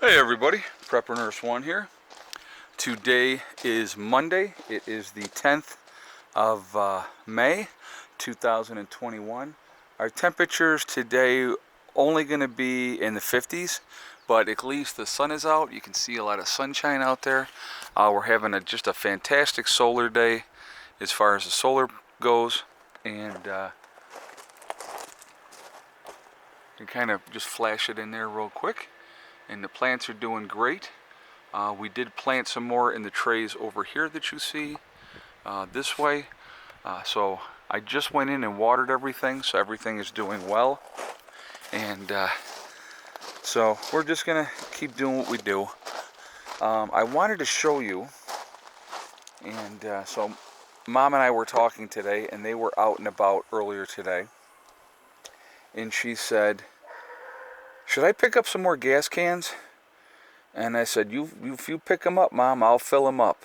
Hey everybody, Prepper Nurse 1 here. Today is Monday. It is the 10th of May 2021. Our temperatures today only going to be in the 50s, but at least the sun is out. You can see a lot of sunshine out there. We're having just a fantastic solar day as far as the solar goes, and you can kind of just flash it in there real quick. And the plants are doing great. We did plant some more in the trays over here that you see this way. So I just went in and watered everything, so everything is doing well. And so we're just gonna keep doing what we do. I wanted to show you, and so Mom and I were talking today, and they were out and about earlier today. And she said, "Should I pick up some more gas cans?" And I said, if you pick them up, Mom, I'll fill them up.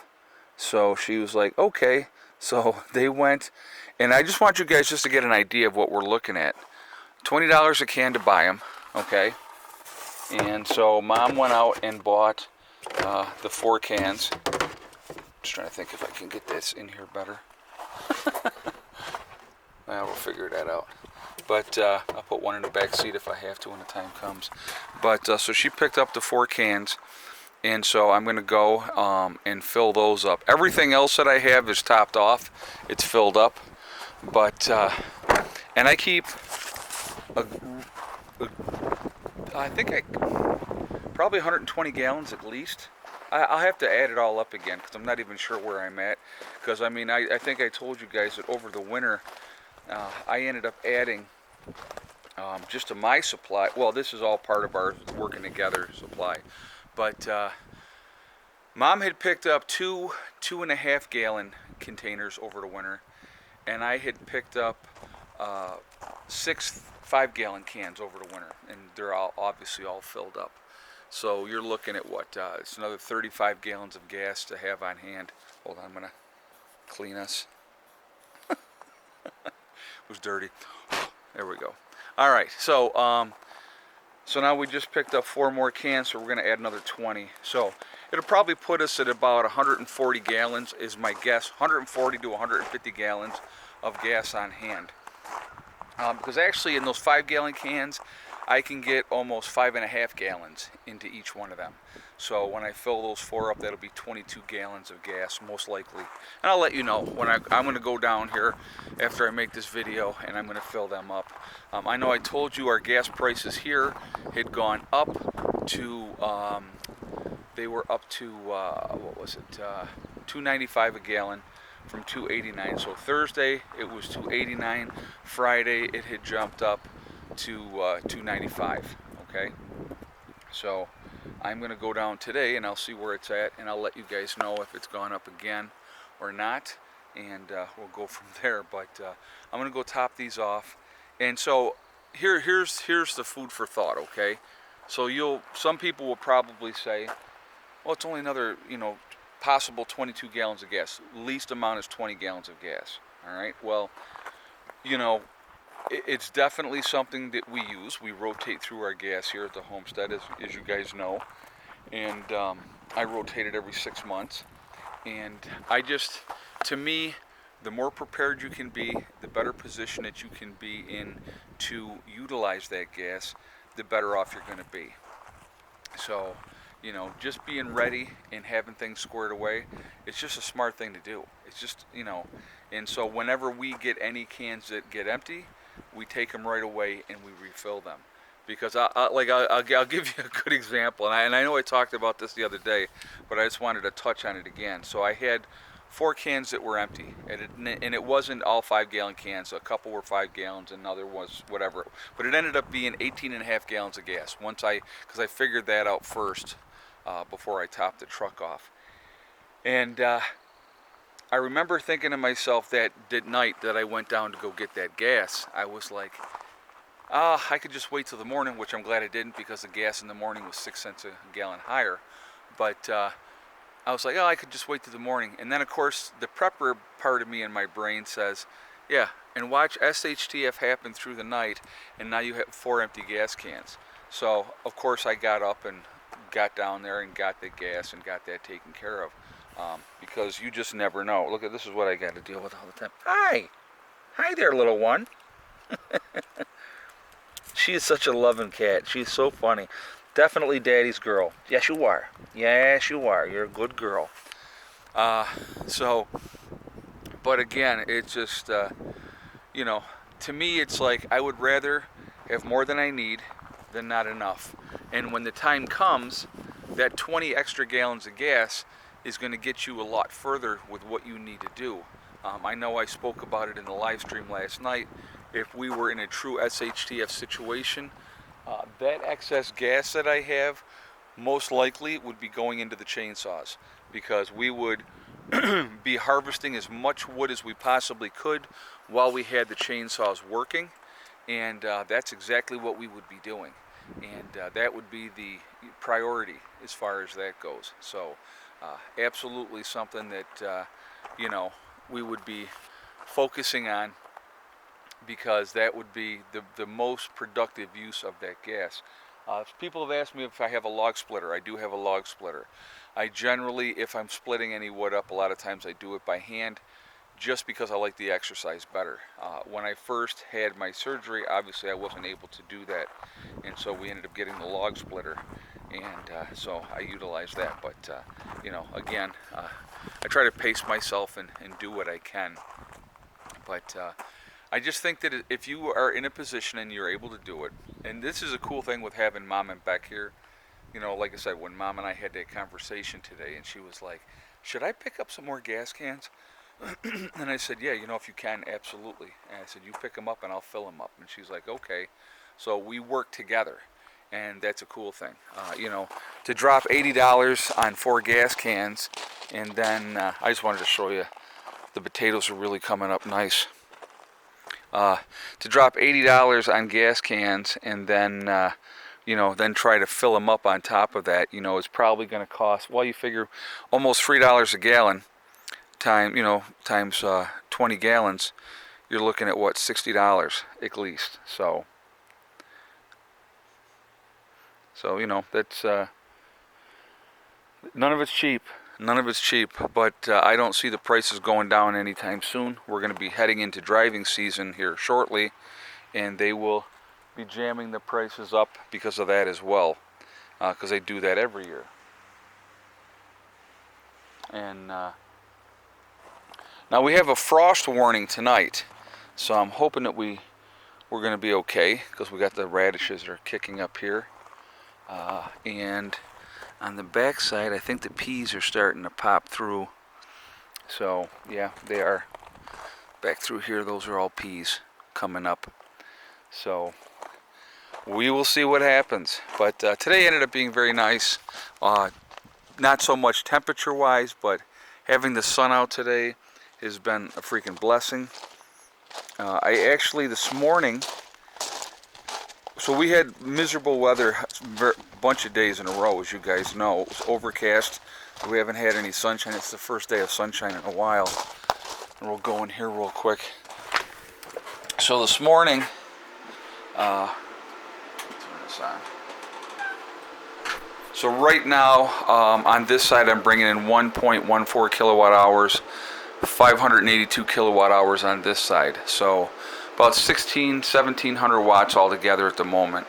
So she was like, okay. So they went, and I just want you guys just to get an idea of what we're looking at. $20 a can to buy them, okay? And so Mom went out and bought the 4 cans. Just trying to think if I can get this in here better. We'll figure that out. But I'll put one in the back seat if I have to when the time comes. But so she picked up the 4 cans, and so I'm going to go and fill those up. Everything else that I have is topped off. It's filled up. But, and I keep, I think probably 120 gallons at least. I'll have to add it all up again because I'm not even sure where I'm at. Because, I mean, I think I told you guys that over the winter, I ended up adding just to my supply. Well, this is all part of our working together supply. But Mom had picked up 2.5 gallon containers over the winter, and I had picked up 6 5-gallon cans over the winter, and they're all obviously all filled up. So you're looking at what? It's another 35 gallons of gas to have on hand. Hold on, I'm gonna clean us. It was dirty. There we go. All right, so so now we just picked up 4 more cans, so we're going to add another 20. So it'll probably put us at about 140 gallons is my guess, 140 to 150 gallons of gas on hand. Because actually in those 5-gallon cans, I can get almost 5.5 gallons into each one of them. So when I fill those 4 up, that'll be 22 gallons of gas, most likely. And I'll let you know when I'm going to go down here after I make this video, and I'm going to fill them up. I know I told you our gas prices here had gone up to, they were up to, what was it, $2.95 a gallon from $2.89. So Thursday it was $2.89. Friday it had jumped up to $2.95. Okay, so I'm going to go down today and I'll see where it's at, and I'll let you guys know if it's gone up again or not, and we'll go from there. But I'm going to go top these off, and so here's the food for thought. Okay, so some people will probably say, well, it's only another possible 22 gallons of gas. Least amount is 20 gallons of gas. All right, well, it's definitely something that we use. We rotate through our gas here at the homestead, as you guys know, and I rotate it every 6 months. And to me, the more prepared you can be, the better position that you can be in to utilize that gas, the better off you're going to be. So, just being ready and having things squared away, it's just a smart thing to do. It's just, and so whenever we get any cans that get empty, we take them right away and we refill them. Because I'll give you a good example, and I know I talked about this the other day, but I just wanted to touch on it again. So I had 4 cans that were empty, and it wasn't all 5-gallon cans. A couple were 5 gallons, and another was whatever. But it ended up being 18.5 gallons of gas because I figured that out first before I topped the truck off. And I remember thinking to myself that night that I went down to go get that gas, I was like, I could just wait till the morning, which I'm glad I didn't, because the gas in the morning was 6 cents a gallon higher. But I was like, I could just wait till the morning. And then, of course, the prepper part of me in my brain says, yeah, and watch SHTF happen through the night, and now you have 4 empty gas cans. So, of course, I got up and got down there and got the gas and got that taken care of. Because you just never know. Look at this is what I got to deal with all the time. Hi there, little one. She is such a loving cat. She's so funny. Definitely daddy's girl. Yes, you are. Yes, you are. You're a good girl. But again, it's just, to me, it's like I would rather have more than I need than not enough. And when the time comes, that 20 extra gallons of gas is going to get you a lot further with what you need to do. I know I spoke about it in the live stream last night. If we were in a true SHTF situation, that excess gas that I have most likely would be going into the chainsaws, because we would be harvesting as much wood as we possibly could while we had the chainsaws working, and that's exactly what we would be doing, and that would be the priority as far as that goes. So absolutely something that we would be focusing on, because that would be the most productive use of that gas. People have asked me if I have a log splitter. I do have a log splitter. I generally, if I'm splitting any wood up, a lot of times I do it by hand, just because I like the exercise better. When I first had my surgery, obviously I wasn't able to do that, and so we ended up getting the log splitter, and so I utilized that. But again, I try to pace myself and do what I can. But I just think that if you are in a position and you're able to do it, and this is a cool thing with having Mom and Beck here. Like I said, when Mom and I had that conversation today, and she was like, should I pick up some more gas cans? And I said, yeah, if you can, absolutely. And I said, you pick them up and I'll fill them up. And she's like, okay. So we work together, and that's a cool thing. To drop $80 on 4 gas cans, and then I just wanted to show you, the potatoes are really coming up nice. To drop $80 on gas cans, and then then try to fill them up on top of that, is probably going to cost, well, you figure almost $3 a gallon times 20 gallons, you're looking at what, $60 at least. So that's none of it's cheap. None of it's cheap, but I don't see the prices going down anytime soon. We're going to be heading into driving season here shortly, and they will be jamming the prices up because of that as well, because they do that every year. And now we have a frost warning tonight, so I'm hoping that we're going to be okay, because we got the radishes that are kicking up here, and on the back side, I think the peas are starting to pop through. So yeah, they are back through here. Those are all peas coming up. So we will see what happens. But today ended up being very nice. Not so much temperature-wise, but having the sun out today has been a freaking blessing. I actually this morning. So we had miserable weather a bunch of days in a row, as you guys know. It was overcast. We haven't had any sunshine. It's the first day of sunshine in a while. And we'll go in here real quick. So this morning, turn this on. So right now, on this side, I'm bringing in 1.14 kilowatt hours, 582 kilowatt hours on this side. So about 1700 watts altogether at the moment.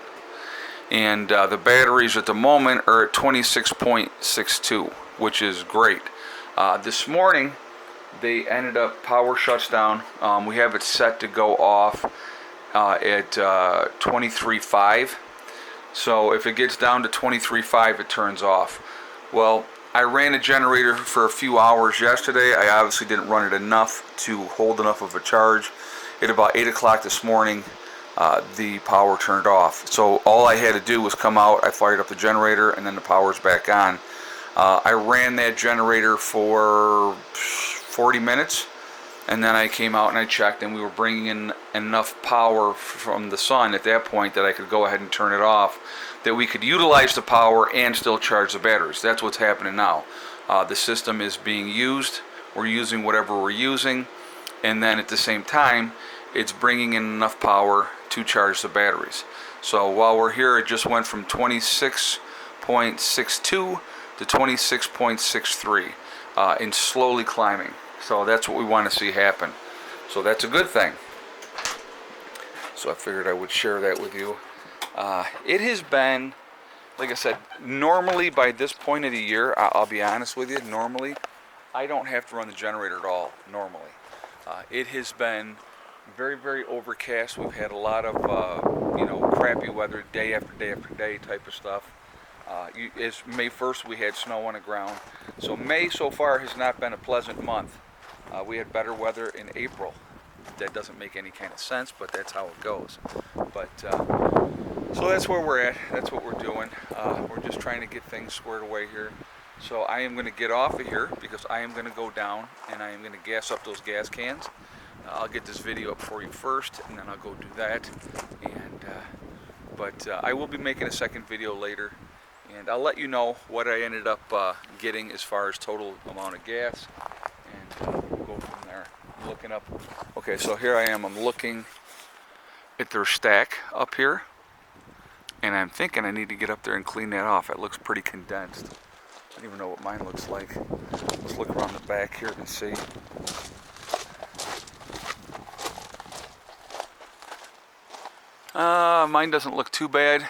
And the batteries at the moment are at 26.62, which is great. This morning, they ended up, power shuts down. We have it set to go off at 23.5. So if it gets down to 23.5, it turns off. Well, I ran a generator for a few hours yesterday. I obviously didn't run it enough to hold enough of a charge. At about 8 o'clock this morning, the power turned off. So all I had to do was come out, I fired up the generator, and then the power's back on. I ran that generator for 40 minutes, and then I came out and I checked, and we were bringing in enough power from the sun at that point that I could go ahead and turn it off, that we could utilize the power and still charge the batteries. That's what's happening now. The system is being used. We're using whatever we're using, and then at the same time, it's bringing in enough power to charge the batteries. So while we're here, it just went from 26.62 26.62 to 26.63 and slowly climbing. So that's what we want to see happen. So that's a good thing. So I figured I would share that with you. It has been, like I said, normally by this point of the year, I'll be honest with you, normally I don't have to run the generator at all, normally. It has been very, very overcast. We've had a lot of, crappy weather day after day after day type of stuff. As May 1st, we had snow on the ground. So May so far has not been a pleasant month. We had better weather in April. That doesn't make any kind of sense, but that's how it goes. But so that's where we're at. That's what we're doing. We're just trying to get things squared away here. So I am going to get off of here because I am going to go down and I am going to gas up those gas cans. I'll get this video up for you first, and then I'll go do that. But I will be making a second video later, and I'll let you know what I ended up getting as far as total amount of gas, and we'll go from there. I'm looking up. Okay, so here I am. I'm looking at their stack up here, and I'm thinking I need to get up there and clean that off. It looks pretty condensed. I don't even know what mine looks like. Let's look around the back here and see. Mine doesn't look too bad,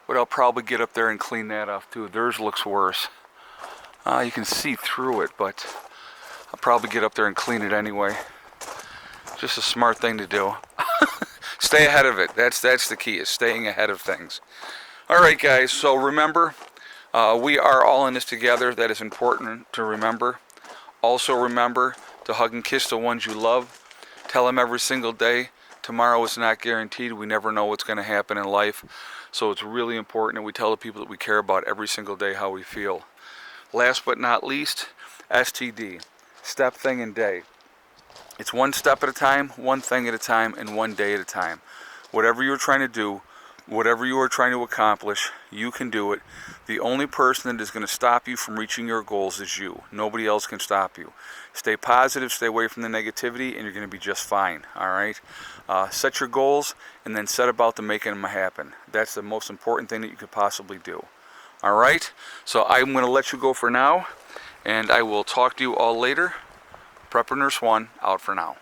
but I'll probably get up there and clean that off too. Theirs looks worse. You can see through it, but I'll probably get up there and clean it anyway. Just a smart thing to do. Stay ahead of it. That's the key, is staying ahead of things. All right, guys, so remember, we are all in this together. That is important to remember. Also remember to hug and kiss the ones you love. Tell them every single day, tomorrow is not guaranteed. We never know what's going to happen in life. So it's really important that we tell the people that we care about every single day how we feel. Last but not least, STD. Step, thing, and day. It's one step at a time, one thing at a time, and one day at a time. Whatever you're trying to do, whatever you are trying to accomplish, you can do it. The only person that is going to stop you from reaching your goals is you. Nobody else can stop you. Stay positive, stay away from the negativity, and you're going to be just fine, all right? Set your goals, and then set about to making them happen. That's the most important thing that you could possibly do. All right? So I'm going to let you go for now, and I will talk to you all later. Prepper Nurse 1, out for now.